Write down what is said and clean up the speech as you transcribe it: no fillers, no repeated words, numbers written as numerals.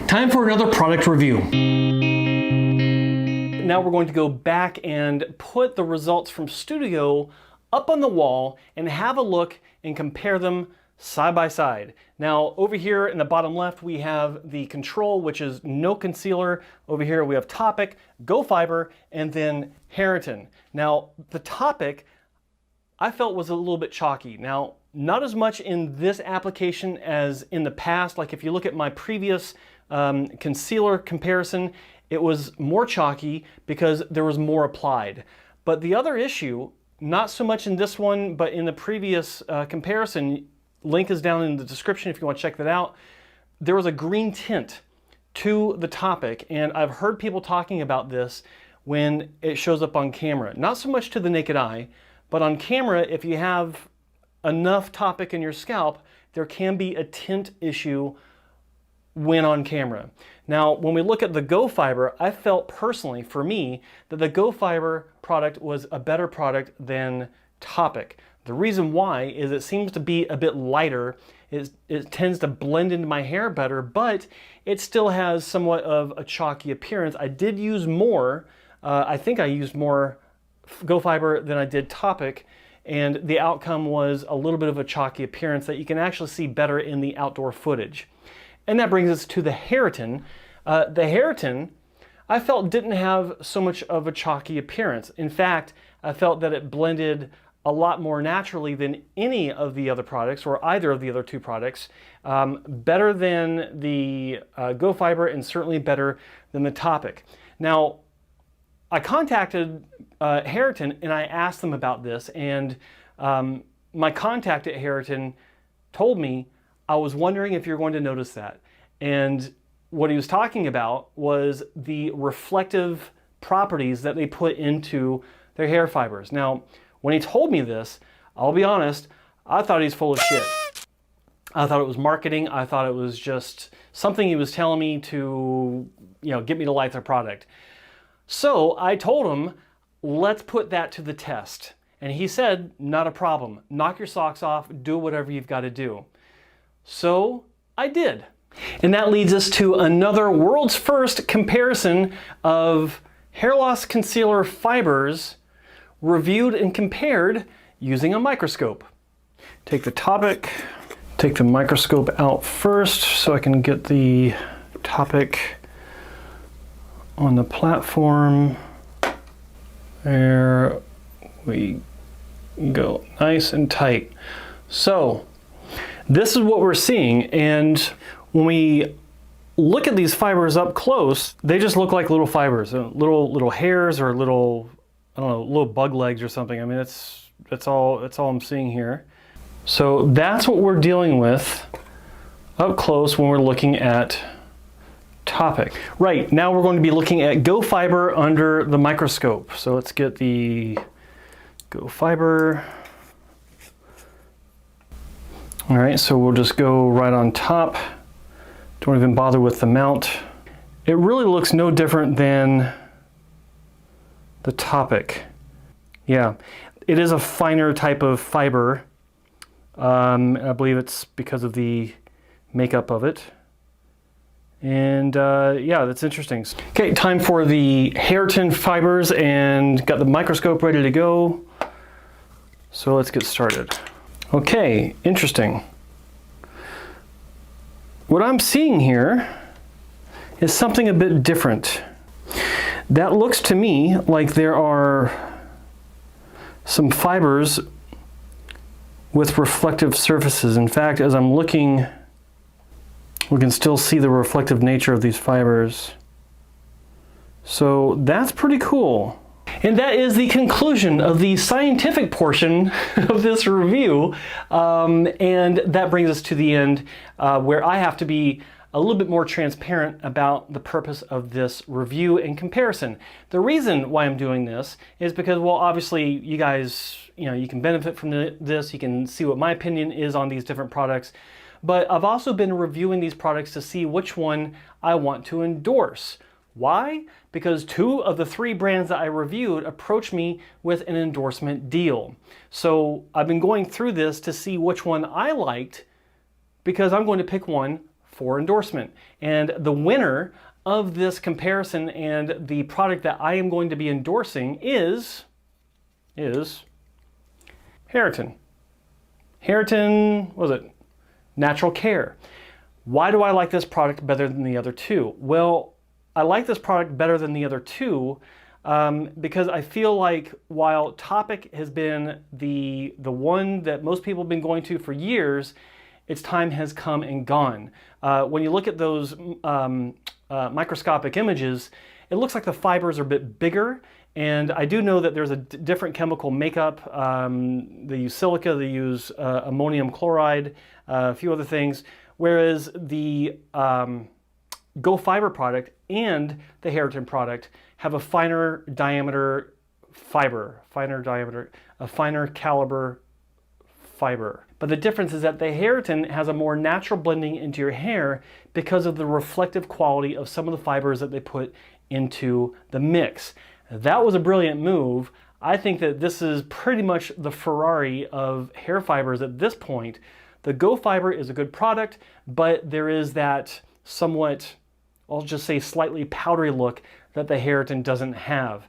Time for another product review. Now we're going to go back and put the results from Studio up on the wall and have a look and compare them side by side. Now over here in the bottom left we have the Control, which is no concealer. Over here we have Toppik, Gofybr, and then Hairatin. Now the Toppik I felt was a little bit chalky. Now not as much in this application as in the past. Like if you look at my previous concealer comparison, it was more chalky because there was more applied. But the other issue, not so much in this one, but in the previous comparison, link is down in the description if you want to check that out, there was a green tint to the Toppik, and I've heard people talking about this when it shows up on camera. Not so much to the naked eye, but on camera, if you have enough Toppik in your scalp, there can be a tint issue when on camera. Now, when we look at the Gofybr, I felt personally, for me, that the Gofybr product was a better product than Toppik. The reason why is it seems to be a bit lighter. It tends to blend into my hair better, but it still has somewhat of a chalky appearance. I did use more, I think I used more Gofybr than I did Toppik, and the outcome was a little bit of a chalky appearance that you can actually see better in the outdoor footage. And that brings us to the Hairatin. The Hairatin, I felt didn't have so much of a chalky appearance. In fact, I felt that it blended a lot more naturally than any of the other products, or either of the other two products. Better than the Gofybr and certainly better than the Toppik. Now, I contacted Hairatin and I asked them about this, and my contact at Hairatin told me, I was wondering if you're going to notice that. And what he was talking about was the reflective properties that they put into their hair fibers. Now, when he told me this, I'll be honest, I thought he's full of shit. I thought it was marketing. I thought it was just something he was telling me to, get me to like their product. So I told him, let's put that to the test. And he said, not a problem. Knock your socks off, do whatever you've got to do. So I did. And that leads us to another world's first comparison of hair loss concealer fibers reviewed and compared using a microscope. Take the Toppik, take the microscope out first so I can get the Toppik on the platform. There we go, nice and tight. So this is what we're seeing, and when we look at these fibers up close, they just look like little fibers, little hairs or little, I don't know, little bug legs or something. I mean, that's all I'm seeing here. So that's what we're dealing with up close when we're looking at Toppik. Right, now we're going to be looking at Gofybr under the microscope. So let's get the Gofybr. All right, so we'll just go right on top. Don't even bother with the mount. It really looks no different than the Toppik. Yeah, it is a finer type of fiber. I believe it's because of the makeup of it. And yeah, that's interesting. Okay, time for the Hairatin fibers, and got the microscope ready to go. So let's get started. Okay, interesting. What I'm seeing here is something a bit different. That looks to me like there are some fibers with reflective surfaces. In fact, as I'm looking, we can still see the reflective nature of these fibers. So that's pretty cool. And that is the conclusion of the scientific portion of this review. And that brings us to the end where I have to be a little bit more transparent about the purpose of this review and comparison. The reason why I'm doing this is because, well, obviously you guys, you can benefit from this. You can see what my opinion is on these different products. But I've also been reviewing these products to see which one I want to endorse. Why? Because 2 of the 3 brands that I reviewed approached me with an endorsement deal. So I've been going through this to see which one I liked, because I'm going to pick one for endorsement. And the winner of this comparison and the product that I am going to be endorsing is Hairatin. Hairatin, what was it? Natural Care. Why do I like this product better than the other two? Well, I like this product better than the other two because I feel like while Toppik has been the one that most people have been going to for years, its time has come and gone. When you look at those microscopic images, it looks like the fibers are a bit bigger, and I do know that there's a different chemical makeup. They use silica, they use ammonium chloride, a few other things, whereas the Gofybr product and the Hairatin product have a finer diameter fiber, a finer caliber fiber. But the difference is that the Hairatin has a more natural blending into your hair because of the reflective quality of some of the fibers that they put into the mix. That was a brilliant move. I think that this is pretty much the Ferrari of hair fibers at this point. The Gofybr is a good product, but there is that somewhat, I'll just say slightly powdery look that the Hairatin doesn't have.